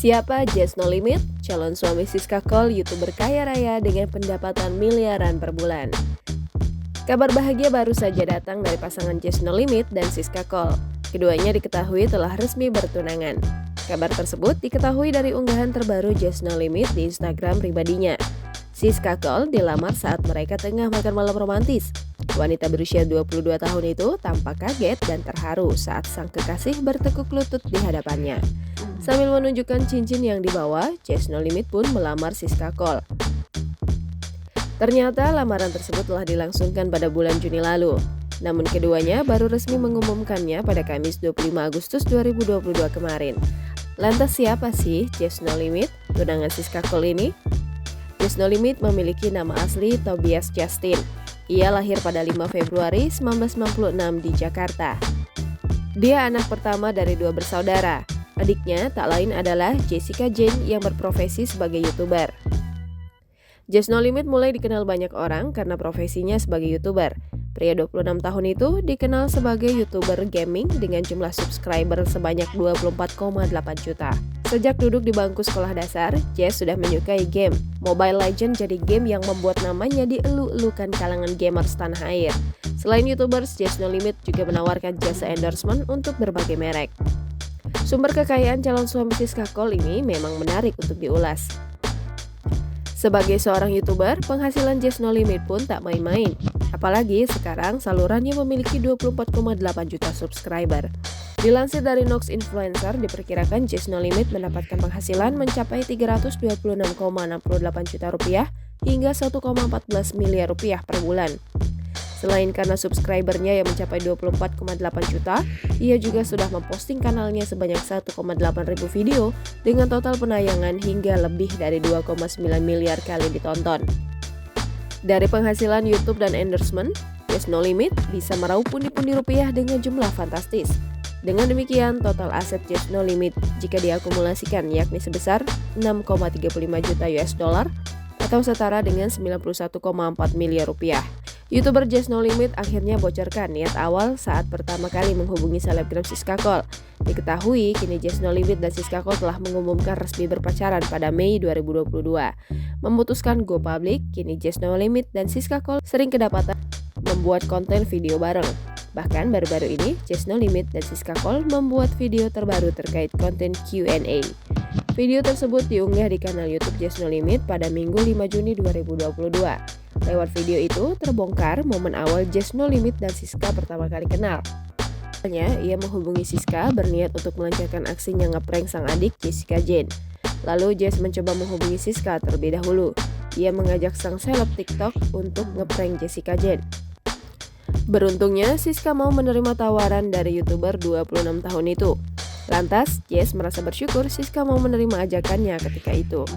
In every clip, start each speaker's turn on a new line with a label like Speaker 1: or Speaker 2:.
Speaker 1: Siapa Jess No Limit? Calon suami Siska Cole, YouTuber kaya raya dengan pendapatan miliaran per bulan. Kabar bahagia baru saja datang dari pasangan Jess No Limit dan Siska Cole. Keduanya diketahui telah resmi bertunangan. Kabar tersebut diketahui dari unggahan terbaru Jess No Limit di Instagram pribadinya. Siska Cole dilamar saat mereka tengah makan malam romantis. Wanita berusia 22 tahun itu tampak kaget dan terharu saat sang kekasih bertekuk lutut di hadapannya. Sambil menunjukkan cincin yang dibawa, Jess No Limit pun melamar Siska Cole. Ternyata lamaran tersebut telah dilangsungkan pada bulan Juni lalu. Namun keduanya baru resmi mengumumkannya pada Kamis 25 Agustus 2022 kemarin. Lantas siapa sih Jess No Limit, tunangan Siska Cole ini? Jess No Limit memiliki nama asli Tobias Justin. Ia lahir pada 5 Februari 1996 di Jakarta. Dia anak pertama dari dua bersaudara. Adiknya tak lain adalah Jessica Jane yang berprofesi sebagai YouTuber. Jess No Limit mulai dikenal banyak orang karena profesinya sebagai YouTuber. Pria 26 tahun itu dikenal sebagai YouTuber gaming dengan jumlah subscriber sebanyak 24,8 juta. Sejak duduk di bangku sekolah dasar, Jess sudah menyukai game. Mobile Legends jadi game yang membuat namanya dielu-elukan kalangan gamers tanah air. Selain YouTubers, Jess No Limit juga menawarkan jasa endorsement untuk berbagai merek. Sumber kekayaan calon suami Siska Cole ini memang menarik untuk diulas. Sebagai seorang YouTuber, penghasilan Jess No Limit pun tak main-main. Apalagi sekarang salurannya memiliki 24,8 juta subscriber. Dilansir dari Nox Influencer, diperkirakan Jess No Limit mendapatkan penghasilan mencapai 326,68 juta rupiah hingga 1,14 miliar rupiah per bulan. Selain karena subscribernya yang mencapai 24,8 juta, ia juga sudah memposting kanalnya sebanyak 1,8 ribu video dengan total penayangan hingga lebih dari 2,9 miliar kali ditonton. Dari penghasilan YouTube dan endorsement, Jess No Limit bisa meraup pundi-pundi rupiah dengan jumlah fantastis. Dengan demikian, total aset Jess No Limit jika diakumulasikan yakni sebesar 6,35 juta US dollar atau setara dengan 91,4 miliar rupiah. YouTuber Jess No Limit akhirnya bocorkan niat awal saat pertama kali menghubungi selebgram Siska Cole. Diketahui kini Jess No Limit dan Siska Cole telah mengumumkan resmi berpacaran pada Mei 2022. Memutuskan go public, kini Jess No Limit dan Siska Cole sering kedapatan membuat konten video bareng. Bahkan baru-baru ini, Jess No Limit dan Siska Cole membuat video terbaru terkait konten Q&A. Video tersebut diunggah di kanal YouTube Jess No Limit pada Minggu 5 Juni 2022. Lewat video itu, terbongkar momen awal Jess No Limit dan Siska pertama kali kenal. Ia menghubungi Siska berniat untuk melancarkan aksinya ngeprank sang adik Jessica Jane. Lalu Jess mencoba menghubungi Siska terlebih dahulu. Ia mengajak sang seleb TikTok untuk ngeprank Jessica Jane. Beruntungnya, Siska mau menerima tawaran dari YouTuber 26 tahun itu. Lantas, Jess merasa bersyukur Siska mau menerima ajakannya ketika itu.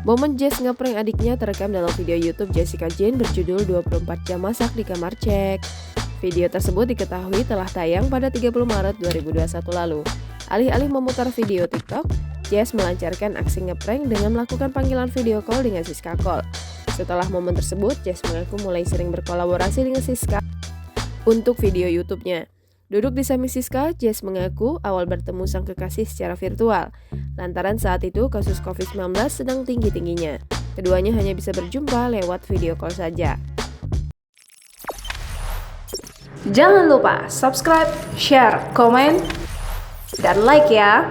Speaker 1: Momen Jess ngeprank adiknya terekam dalam video YouTube Jessica Jane berjudul 24 jam masak di kamar cek. Video tersebut diketahui telah tayang pada 30 Maret 2021 lalu. Alih-alih memutar video TikTok, Jess melancarkan aksi ngeprank dengan melakukan panggilan video call dengan Siska Cole. Setelah momen tersebut, Jess mengaku mulai sering berkolaborasi dengan Siska untuk video YouTube-nya. Duduk di samping Siska, Jess mengaku awal bertemu sang kekasih secara virtual. Lantaran saat itu kasus COVID-19 sedang tinggi-tingginya. Keduanya hanya bisa berjumpa lewat video call saja.
Speaker 2: Jangan lupa subscribe, share, komen, dan like ya!